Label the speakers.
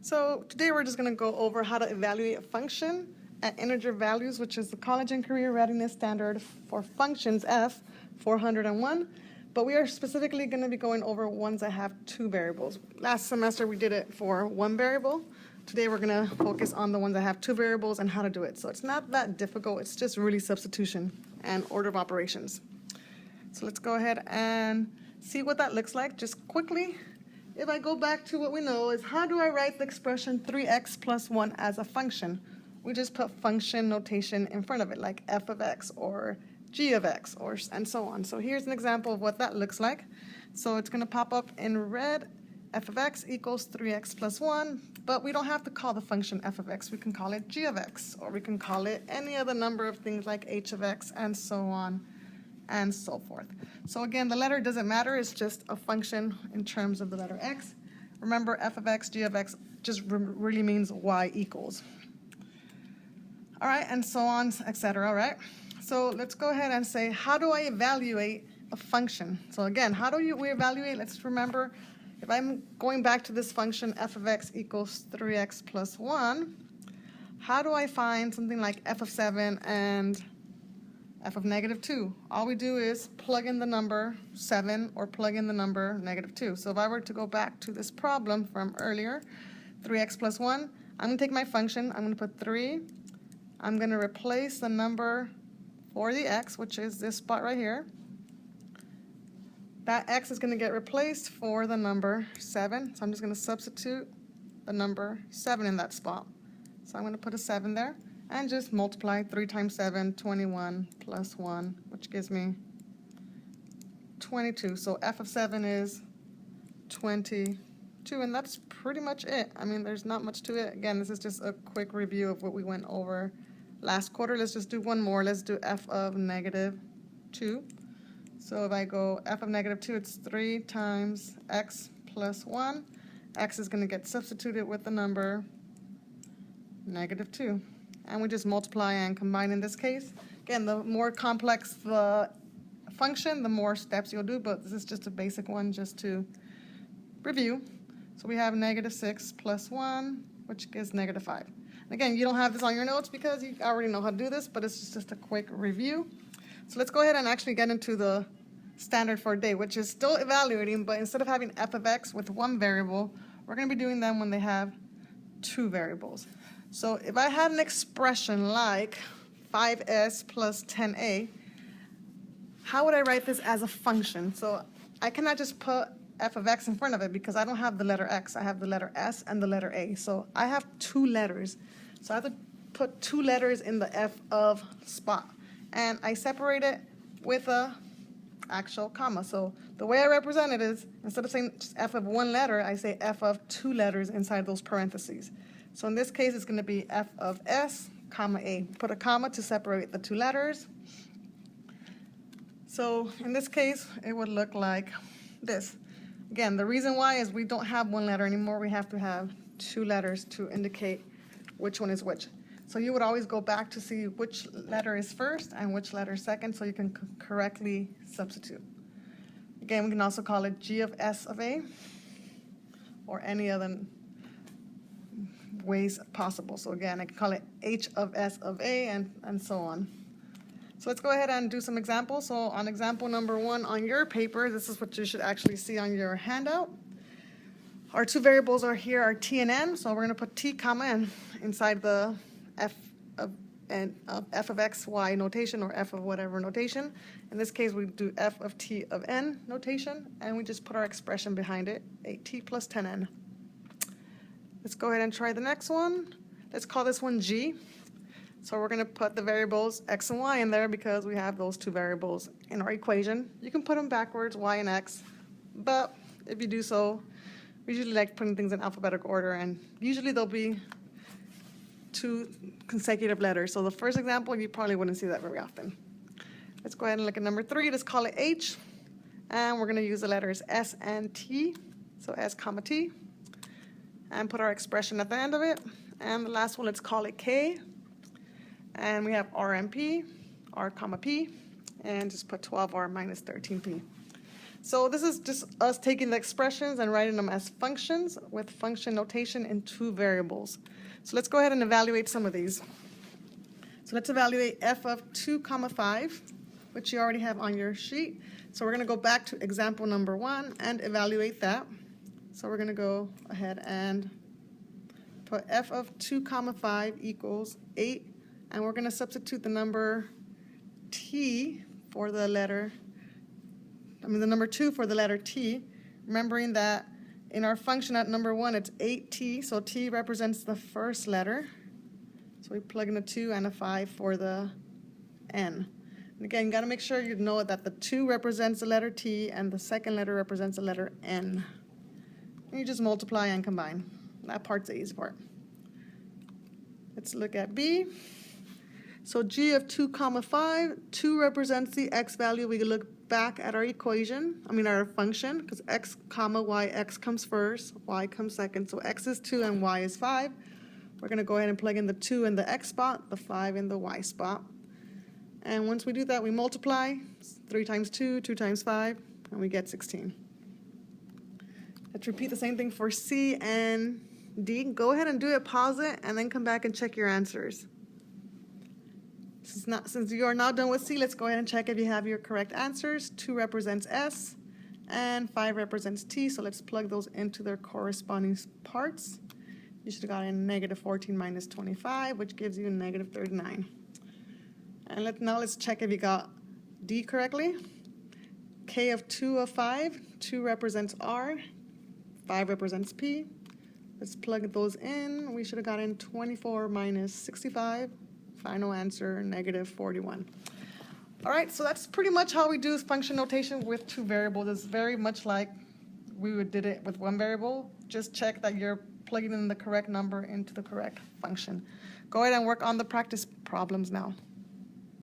Speaker 1: So today we're just going to go over how to evaluate a function at integer values, which is the College and Career Readiness Standard for functions F 401. But we are specifically going to be going over ones that have two variables. Last semester we did it for one variable. Today we're going to focus on the ones that have two variables and how to do it. So it's not that difficult. It's just really substitution and order of operations. So let's go ahead and see what that looks like just quickly. If I go back to what we know is how do I write the expression 3x plus 1 as a function? We just put function notation in front of it, like f of x or g of x and so on. So here's an example of what that looks like. So it's going to pop up in red, f of x equals 3x plus 1, but we don't have to call the function f of x. We can call it g of x, or we can call it any other number of things like h of x and so on and so forth. So again, the letter doesn't matter. It's just a function in terms of the letter x. Remember, f of x, g of x just really means y equals. All right, and so on, etc. All right. So let's go ahead and say, how do I evaluate a function? So again, how do we evaluate? Let's remember, if I'm going back to this function, f of x equals 3x plus 1, how do I find something like f of 7 and f of negative 2? All we do is plug in the number 7 or plug in the number negative 2. So if I were to go back to this problem from earlier, 3x plus 1, I'm going to take my function, I'm going to put 3, I'm going to replace the number for the x, which is this spot right here. That x is going to get replaced for the number 7, so I'm just going to substitute the number 7 in that spot. So I'm going to put a 7 there. And just multiply 3 times 7, 21 plus 1, which gives me 22. So f of 7 is 22, and that's pretty much it. I mean, there's not much to it. Again, this is just a quick review of what we went over last quarter. Let's just do one more. Let's do f of negative 2. So if I go f of negative 2, it's 3 times x plus 1. X is going to get substituted with the number negative 2. And we just multiply and combine in this case. Again, the more complex the function, the more steps you'll do, but this is just a basic one just to review. So we have negative 6 plus 1, which gives negative 5. And again, you don't have this on your notes because you already know how to do this, but it's just a quick review. So let's go ahead and actually get into the standard for a day, which is still evaluating, but instead of having f of x with one variable, we're going to be doing them when they have two variables. So if I had an expression like 5s plus 10a, how would I write this as a function? So I cannot just put f of x in front of it because I don't have the letter x. I have the letter s and the letter a. So I have two letters. So I have to put two letters in the f of spot. And I separate it with a actual comma. So the way I represent it is, instead of saying just f of one letter, I say f of two letters inside those parentheses. So in this case, it's going to be f of s, comma a. Put a comma to separate the two letters. So in this case, it would look like this. Again, the reason why is we don't have one letter anymore. We have to have two letters to indicate which one is which. So you would always go back to see which letter is first and which letter is second so you can correctly substitute. Again, we can also call it g of s of a or any other ways possible. So again, I can call it h of s of a and so on. So let's go ahead and do some examples. So on example number 1 on your paper, this is what you should actually see on your handout. Our two variables are here are t and n. So we're going to put t comma n inside the f of x, y notation or f of whatever notation. In this case, we do f of t of n notation, and we just put our expression behind it, 8t plus 10n. Let's go ahead and try the next one. Let's call this one g. So we're going to put the variables x and y in there because we have those two variables in our equation. You can put them backwards, y and x, but if you do so, we usually like putting things in alphabetical order, and usually there'll be two consecutive letters. So the first example, you probably wouldn't see that very often. Let's go ahead and look at number 3. Let's call it h, and we're going to use the letters s and t, so s comma t. And put our expression at the end of it. And the last one, let's call it k. And we have r and p, r comma p, and just put 12r minus 13p. So this is just us taking the expressions and writing them as functions with function notation in two variables. So let's go ahead and evaluate some of these. So let's evaluate f of 2 comma 5, which you already have on your sheet. So we're going to go back to example number 1 and evaluate that. So we're going to go ahead and put f of 2 comma 5 equals 8, and we're going to substitute the number t for the letter, the number 2 for the letter t, remembering that in our function at number 1 it's 8t, so t represents the first letter. So we plug in a 2 and a 5 for the n. And again, you got to make sure you know that the 2 represents the letter t and the second letter represents the letter n. And you just multiply and combine. That part's the easy part. Let's look at b. So g of 2 comma 5, 2 represents the x value. We look back at our equation, our function, because x comma y, x comes first, y comes second. So x is 2 and y is 5. We're going to go ahead and plug in the 2 in the x spot, the 5 in the y spot. And once we do that, we multiply. 3 times 2, 2 times 5, and we get 16. Let's repeat the same thing for C and D. Go ahead and do it, pause it, and then come back and check your answers. Since you are now done with C, let's go ahead and check if you have your correct answers. 2 represents S, and 5 represents T, so let's plug those into their corresponding parts. You should have gotten negative 14 minus 25, which gives you negative 39. And now let's check if you got D correctly. K of 2 of 5, 2 represents R, 5 represents P. Let's plug those in. We should have gotten 24 minus 65. Final answer, negative 41. All right, so that's pretty much how we do function notation with two variables. It's very much like we did it with one variable. Just check that you're plugging in the correct number into the correct function. Go ahead and work on the practice problems now.